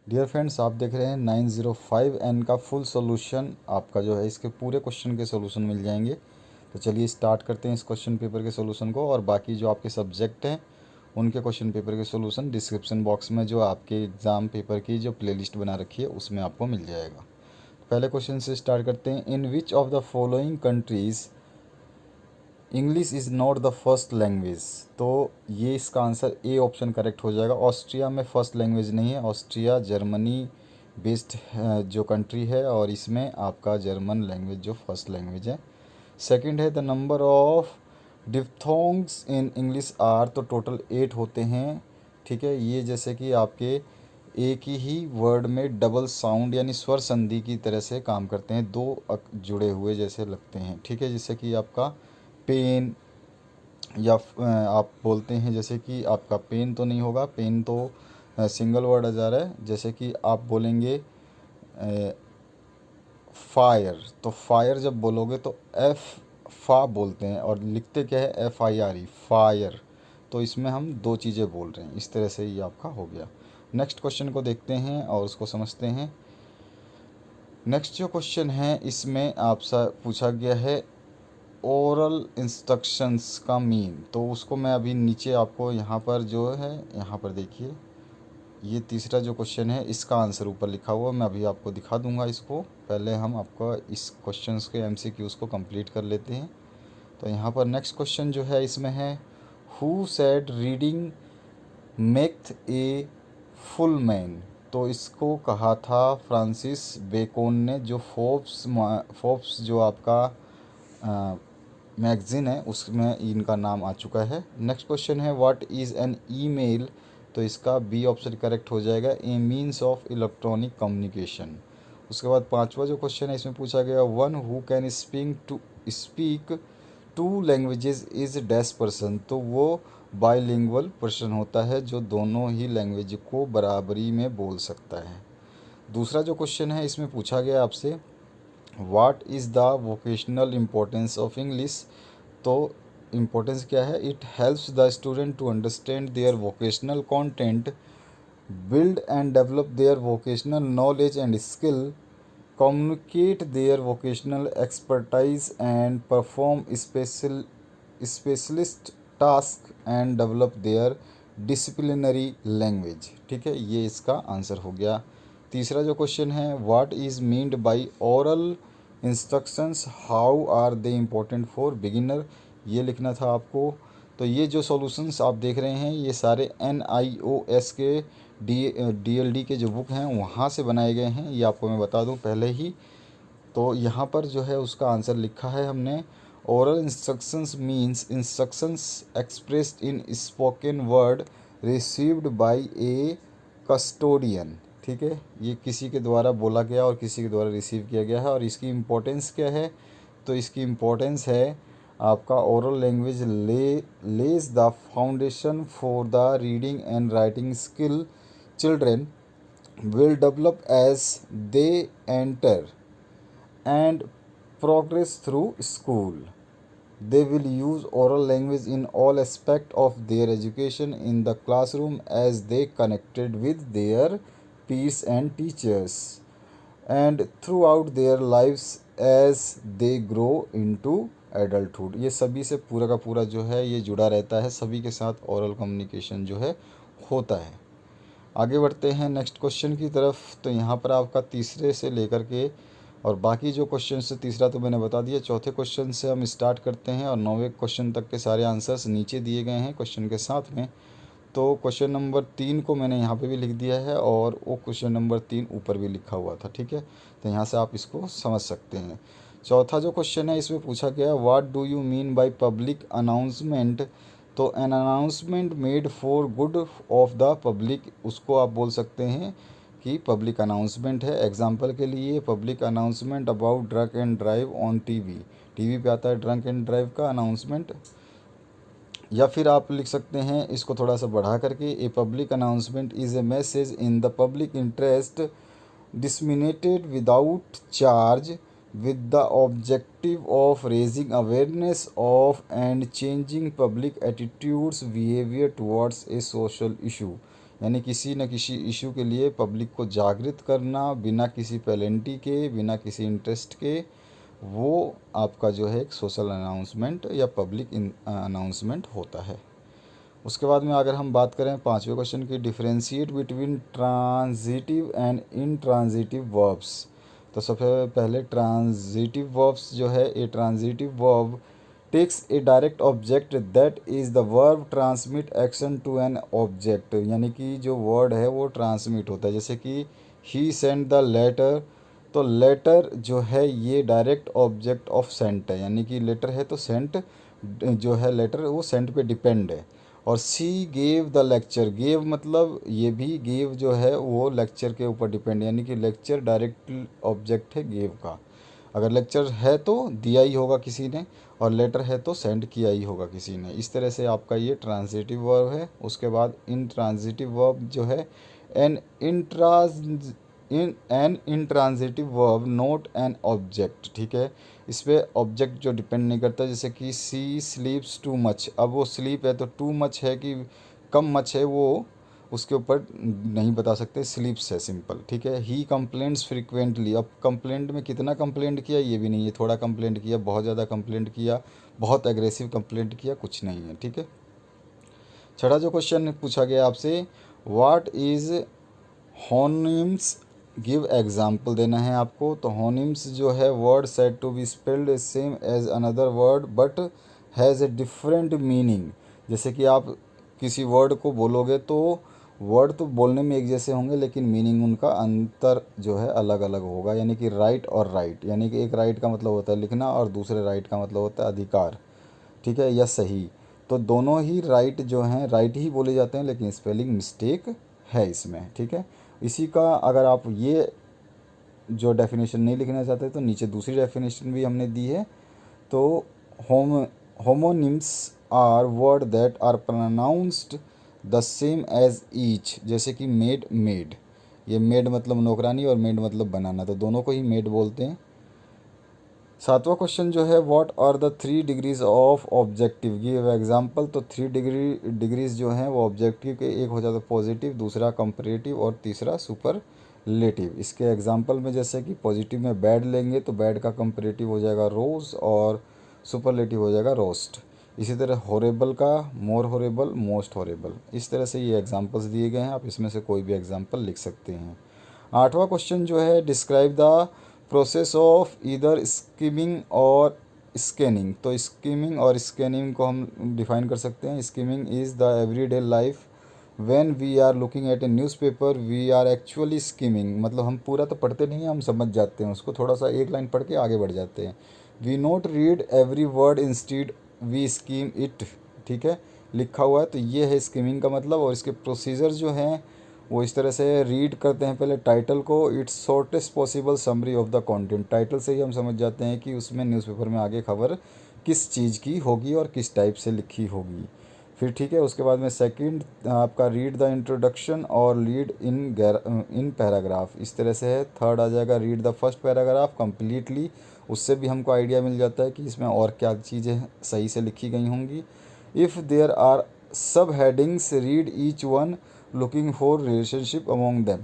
Dear friends, आप देख रहे हैं 905N का फुल सॉल्यूशन। आपका जो है इसके पूरे क्वेश्चन के सॉल्यूशन मिल जाएंगे। तो चलिए स्टार्ट करते हैं इस क्वेश्चन पेपर के सॉल्यूशन को। और बाकी जो आपके सब्जेक्ट हैं उनके क्वेश्चन पेपर के सॉल्यूशन डिस्क्रिप्शन बॉक्स में जो आपके एग्ज़ाम पेपर की जो प्लेलिस्ट बना रखी है उसमें आपको मिल जाएगा। पहले क्वेश्चन से स्टार्ट करते हैं। In which of the following countries English is not the first language. तो ये इसका आंसर ए ऑप्शन करेक्ट हो जाएगा। ऑस्ट्रिया में फ़र्स्ट लैंग्वेज नहीं है। ऑस्ट्रिया जर्मनी बेस्ड जो कंट्री है और इसमें आपका जर्मन लैंग्वेज जो फर्स्ट लैंग्वेज है। सेकंड है the number of diphthongs in English are. तो टोटल 8 होते हैं। ठीक है, ये जैसे कि आपके एक ही वर्ड में डबल साउंड यानी स्वर संधि की तरह से काम करते हैं, दो जुड़े हुए जैसे लगते हैं। ठीक है, जैसे कि आपका पेन या आप बोलते हैं जैसे कि आपका पेन तो नहीं होगा, पेन तो सिंगल वर्ड आ जा रहा है। जैसे कि आप बोलेंगे फायर, तो फायर जब बोलोगे तो एफ फा बोलते हैं और लिखते क्या है FIRE फायर। तो इसमें हम दो चीज़ें बोल रहे हैं। इस तरह से ये आपका हो गया। नेक्स्ट क्वेश्चन को देखते हैं और उसको समझते हैं। नेक्स्ट जो क्वेश्चन है इसमें आपसे पूछा गया है ओरल इंस्ट्रक्शंस का मीन। तो उसको मैं अभी नीचे आपको यहाँ पर जो है यहाँ पर देखिए, ये तीसरा जो क्वेश्चन है इसका आंसर ऊपर लिखा हुआ मैं अभी आपको दिखा दूंगा इसको। पहले हम आपका इस क्वेश्चंस के MCQs को कंप्लीट कर लेते हैं। तो यहाँ पर नेक्स्ट क्वेश्चन जो है इसमें है who said reading maketh a full man. तो इसको कहा था फ्रांसिस बेकोन ने, जो फोर्ब्स जो आपका मैगज़ीन है उसमें इनका नाम आ चुका है। नेक्स्ट क्वेश्चन है व्हाट इज़ एन ईमेल। तो इसका बी ऑप्शन करेक्ट हो जाएगा, ए मीन्स ऑफ इलेक्ट्रॉनिक कम्युनिकेशन। उसके बाद पांचवा जो क्वेश्चन है इसमें पूछा गया one who can speak to languages is dash person. तो वो बाइलिंगुअल पर्सन होता है जो दोनों ही लैंग्वेज को बराबरी में बोल सकता है। दूसरा जो क्वेश्चन है इसमें पूछा गया आपसे what is the vocational importance of English. तो इम्पोर्टेंस क्या है, it helps the student to understand their vocational content, build and develop their vocational knowledge and skill, communicate their vocational expertise and perform specialist task and develop their disciplinary language। ठीक है, ये इसका answer हो गया। तीसरा जो question है what is meant by oral instructions, how are they important for beginner, ये लिखना था आपको। तो ये जो सॉल्यूशंस आप देख रहे हैं ये सारे NIOS के DLD के जो बुक हैं वहाँ से बनाए गए हैं, ये आपको मैं बता दूं पहले ही। तो यहाँ पर जो है उसका आंसर लिखा है हमने oral instructions means instructions expressed in spoken word received by A custodian. ठीक है, ये किसी के द्वारा बोला गया और किसी के द्वारा रिसीव किया गया है। और इसकी इम्पोर्टेंस क्या है, तो इसकी इम्पोर्टेंस है आपका oral language Lay's the foundation for the reading and writing skill children will develop as they enter and progress through school. They will use oral language in all aspects of their education in the classroom as they connected with their peers and teachers and throughout their lives as they grow into adulthood. ये सभी से पूरा का पूरा जो है ये जुड़ा रहता है, सभी के साथ ओरल कम्युनिकेशन जो है होता है। आगे बढ़ते हैं नेक्स्ट क्वेश्चन की तरफ। तो यहाँ पर आपका तीसरे से लेकर के और बाकी जो क्वेश्चन से, तीसरा तो मैंने बता दिया, चौथे क्वेश्चन से हम स्टार्ट करते हैं और 9वें क्वेश्चन तक के सारे आंसर्स नीचे दिए गए हैं क्वेश्चन के साथ में। तो क्वेश्चन नंबर 3 को मैंने यहाँ पे भी लिख दिया है और वो क्वेश्चन नंबर 3 ऊपर भी लिखा हुआ था। ठीक है, तो यहाँ से आप इसको समझ सकते हैं। चौथा जो क्वेश्चन है इसमें पूछा गया what do you mean by public announcement. तो an announcement made for good of the public, उसको आप बोल सकते हैं कि पब्लिक अनाउंसमेंट है। एग्जांपल के लिए public announcement about drunk and drive on TV पे आता है ड्रंक एंड ड्राइव का अनाउंसमेंट। या फिर आप लिख सकते हैं इसको थोड़ा सा बढ़ा करके a public announcement is a message in the public interest disseminated without charge with the objective of raising awareness of and changing public attitudes behavior towards a social issue। यानी किसी न किसी इशू के लिए पब्लिक को जागृत करना बिना किसी पेनल्टी के, बिना किसी इंटरेस्ट के, वो आपका जो है एक सोशल अनाउंसमेंट या पब्लिक अनाउंसमेंट होता है। उसके बाद में अगर हम बात करें पाँचवें क्वेश्चन की, differentiate between transitive and intransitive verbs. तो सबसे पहले ट्रांजिटिव वर्ब्स जो है, a transitive verb takes a direct object that is the verb transmit action to an object, यानी कि जो वर्ड है वो ट्रांसमिट होता है। जैसे कि ही सेंड द लेटर, तो लेटर जो है ये डायरेक्ट ऑब्जेक्ट ऑफ सेंट है, यानी कि लेटर है तो सेंट जो है लेटर वो सेंट पे डिपेंड है। और सी गेव द लेक्चर, गेव मतलब ये भी गेव जो है वो लेक्चर के ऊपर डिपेंड, यानी कि लेक्चर डायरेक्ट ऑब्जेक्ट है गेव का। अगर लेक्चर है तो दिया ही होगा किसी ने, और लेटर है तो सेंड किया ही होगा किसी ने। इस तरह से आपका ये ट्रांजिटिव वर्ब है। उसके बाद इंट्रांजिटिव वर्ब जो है, an intransitive verb not an object, ठीक है। इस पर ऑब्जेक्ट जो डिपेंड नहीं करता, जैसे कि सी स्लीप्स टू मच, अब वो स्लीप है तो टू मच है कि कम मच है वो उसके ऊपर नहीं बता सकते, स्लीप्स है सिंपल, ठीक है। ही कंप्लेंट्स फ्रिक्वेंटली, अब कंप्लेंट में कितना कंप्लेंट किया ये भी नहीं है, थोड़ा कंप्लेंट किया, बहुत ज़्यादा कंप्लेंट किया, बहुत एग्रेसिव कंप्लेंट किया, कुछ नहीं है, ठीक है। छठा जो क्वेश्चन पूछा गया आपसे, what is homonyms, give example देना है आपको। तो होनिम्स जो है, word said to be spelled same as another word but has a different meaning. जैसे कि आप किसी वर्ड को बोलोगे तो वर्ड तो बोलने में एक जैसे होंगे लेकिन मीनिंग उनका अंतर जो है अलग अलग होगा। यानी कि राइट और राइट, यानी कि एक राइट का मतलब होता है लिखना और दूसरे राइट का मतलब होता है अधिकार, ठीक है, या सही। तो दोनों ही राइट जो हैं राइट ही बोले जाते हैं, लेकिन स्पेलिंग मिस्टेक है इसमें, ठीक है। इसी का अगर आप ये जो डेफिनेशन नहीं लिखना चाहते तो नीचे दूसरी डेफिनेशन भी हमने दी है। तो homonyms are word that are pronounced the same as each, जैसे कि मेड, मेड, ये मेड मतलब नौकरानी और मेड मतलब बनाना, तो दोनों को ही मेड बोलते हैं। सातवां क्वेश्चन जो है, what are the 3 degrees of objective, give example. तो 3 डिग्रीज जो हैं वो ऑब्जेक्टिव के, एक हो जाता है पॉजिटिव, दूसरा कंपैरेटिव और तीसरा सुपरलेटिव। इसके एग्जांपल में जैसे कि पॉजिटिव में बैड लेंगे तो बैड का कंपैरेटिव हो जाएगा रोज़ और सुपरलेटिव हो जाएगा रोस्ट। इसी तरह हॉरेबल का मोर हॉरेबल, मोस्ट हॉरेबल। इस तरह से ये एग्जांपल्स दिए गए हैं, आप इसमें से कोई भी एग्जांपल लिख सकते हैं। आठवां क्वेश्चन जो है, describe the process of either skimming और स्कैनिंग। तो स्कीमिंग और स्कैनिंग को हम डिफाइन कर सकते हैं। Skimming is the everyday life when we are looking at a newspaper we are actually skimming, मतलब हम पूरा तो पढ़ते नहीं हैं, हम समझ जाते हैं उसको, थोड़ा सा एक लाइन पढ़ के आगे बढ़ जाते हैं। We not read every word instead we skim it, ठीक है, लिखा हुआ है। तो ये है स्कीमिंग का मतलब। और इसके प्रोसीजर जो हैं वो इस तरह से रीड करते हैं पहले टाइटल को, it's shortest possible summary of the content. Title से ही हम समझ जाते हैं कि उसमें न्यूज़पेपर में आगे खबर किस चीज़ की होगी और किस टाइप से लिखी होगी। फिर ठीक है, उसके बाद में सेकंड आपका रीड द इंट्रोडक्शन और लीड इन पैराग्राफ, इस तरह से है। थर्ड आ जाएगा read the first paragraph completely, उससे भी हमको आइडिया मिल जाता है कि इसमें और क्या चीज़ें सही से लिखी गई होंगी। इफ़ देयर आर सब headings read each one looking for relationship among them,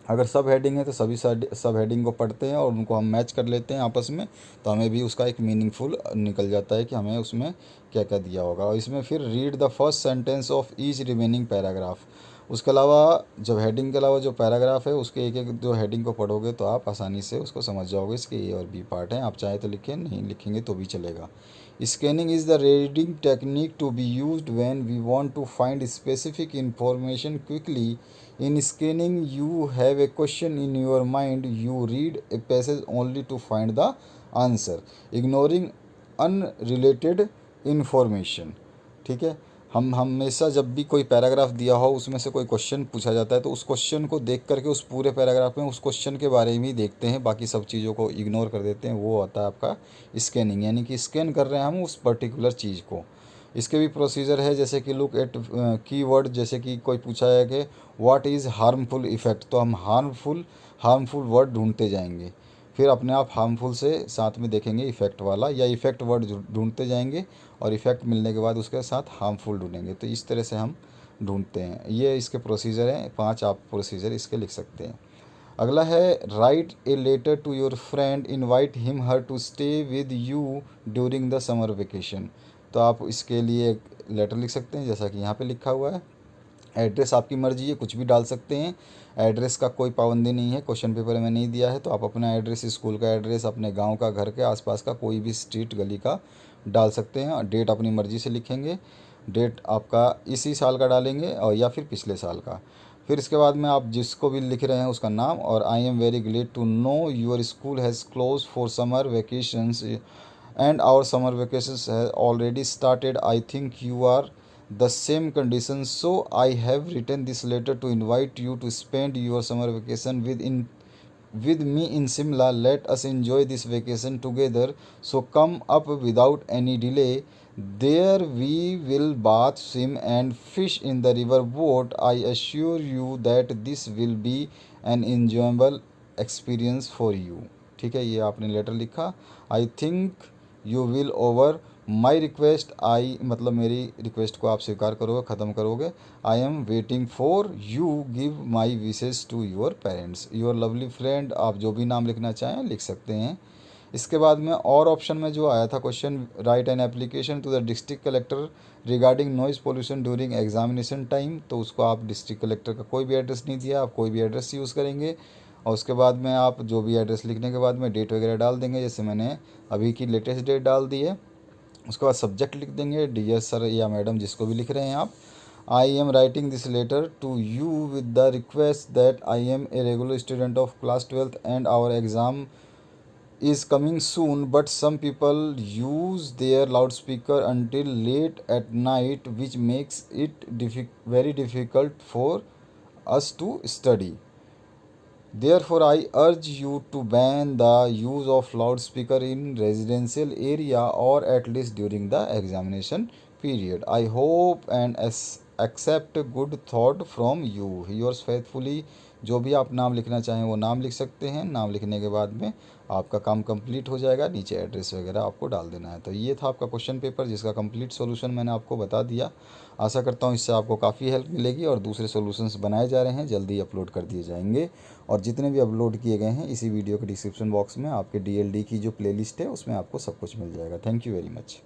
अगर सब हेडिंग है तो सभी सब हेडिंग को पढ़ते हैं और उनको हम मैच कर लेते हैं आपस में, तो हमें भी उसका एक मीनिंगफुल निकल जाता है कि हमें उसमें क्या क्या दिया होगा। और इसमें फिर read the first sentence of each remaining paragraph, उसके अलावा जब हेडिंग के अलावा जो पैराग्राफ है उसके एक एक जो हेडिंग को पढ़ोगे तो आप आसानी से उसको समझ जाओगे। इसके ए और बी पार्ट हैं, आप चाहे तो लिखें, नहीं लिखेंगे तो भी चलेगा। Scanning is the reading technique to be used when we want to find specific information quickly. In scanning, you have a question in your mind. You read a passage only to find the answer, ignoring unrelated information. ठीक है, हम हमेशा जब भी कोई paragraph दिया हो उसमें से कोई क्वेश्चन पूछा जाता है तो उस क्वेश्चन को देख करके उस पूरे पैराग्राफ में उस क्वेश्चन के बारे में ही देखते हैं, बाकी सब चीज़ों को इग्नोर कर देते हैं। वो होता है आपका स्कैनिंग, यानी कि स्कैन कर रहे हैं हम उस पर्टिकुलर चीज़ को। इसके भी प्रोसीजर है, जैसे कि लुक एट कीवर्ड, जैसे कि कोई पूछा है कि व्हाट इज़ हार्मफुल इफ़ेक्ट, तो हम हार्मफुल वर्ड ढूंढते जाएंगे, फिर अपने आप हार्मफुल से साथ में देखेंगे इफ़ेक्ट वाला, या इफ़ेक्ट वर्ड ढूंढते जाएंगे और इफ़ेक्ट मिलने के बाद उसके साथ हार्मफुल ढूंढेंगे। तो इस तरह से हम ढूंढते हैं। ये इसके प्रोसीजर हैं, 5 आप प्रोसीजर इसके लिख सकते हैं। अगला है write a letter to your friend, invite him her to stay with you during the summer vacation. तो आप इसके लिए एक लेटर लिख सकते हैं जैसा कि यहाँ पे लिखा हुआ है। एड्रेस आपकी मर्जी है, कुछ भी डाल सकते हैं, एड्रेस का कोई पाबंदी नहीं है, क्वेश्चन पेपर में नहीं दिया है। तो आप अपना एड्रेस, स्कूल का एड्रेस, अपने गांव का, घर के आसपास का कोई भी स्ट्रीट गली का डाल सकते हैं। और डेट अपनी मर्ज़ी से लिखेंगे, डेट आपका इसी साल का डालेंगे और या फिर पिछले साल का। फिर इसके बाद में आप जिसको भी लिख रहे हैं उसका नाम, और I am very glad to know your school has close for summer vacations and our summer vacations has already started. I think you are the same conditions, so I have written this letter to invite you to spend your summer vacation with me in Simla. Let us enjoy this vacation together, so come up without any delay. There we will bath, swim and fish in the river boat. I assure you that this will be an enjoyable experience for you. ठीक है, ये आपने letter लिखा। I think you will over my request, I मतलब मेरी request को आप स्वीकार करोगे, ख़त्म करोगे। I am waiting for you, give my wishes to your parents, your lovely friend. आप जो भी नाम लिखना चाहें लिख सकते हैं। इसके बाद में और ऑप्शन में जो आया था question, write an application to the district collector regarding noise pollution during examination time. तो उसको आप डिस्ट्रिक्ट कलेक्टर का कोई भी एड्रेस नहीं दिया, आप कोई भी एड्रेस यूज़ करेंगे। और उसके बाद में आप जो भी एड्रेस लिखने के बाद में डेट वगैरह डाल देंगे, जैसे मैंने अभी की लेटेस्ट डेट डाल दी है। उसके बाद सब्जेक्ट लिख देंगे, डियर सर या मैडम जिसको भी लिख रहे हैं आप। I am writing this letter to you with the request that I am a regular student of class 12th and our exam is coming soon, but some people use their loudspeaker until late at night, which makes it very difficult for us to study. Therefore, I urge you to ban the use of loudspeaker in residential area or at least during the examination period. I hope and accept good thought from you. Yours faithfully। जो भी आप नाम लिखना चाहें वो नाम लिख सकते हैं। नाम लिखने के बाद में आपका काम कंप्लीट हो जाएगा, नीचे एड्रेस वगैरह आपको डाल देना है। तो ये था आपका क्वेश्चन पेपर जिसका कंप्लीट सॉल्यूशन मैंने आपको बता दिया। आशा करता हूँ इससे आपको काफ़ी हेल्प मिलेगी, और दूसरे सॉल्यूशंस बनाए जा रहे हैं, जल्दी अपलोड कर दिए जाएंगे। और जितने भी अपलोड किए गए हैं इसी वीडियो के डिस्क्रिप्शन बॉक्स में आपके DLD की जो प्लेलिस्ट है उसमें आपको सब कुछ मिल जाएगा। Thank you very much.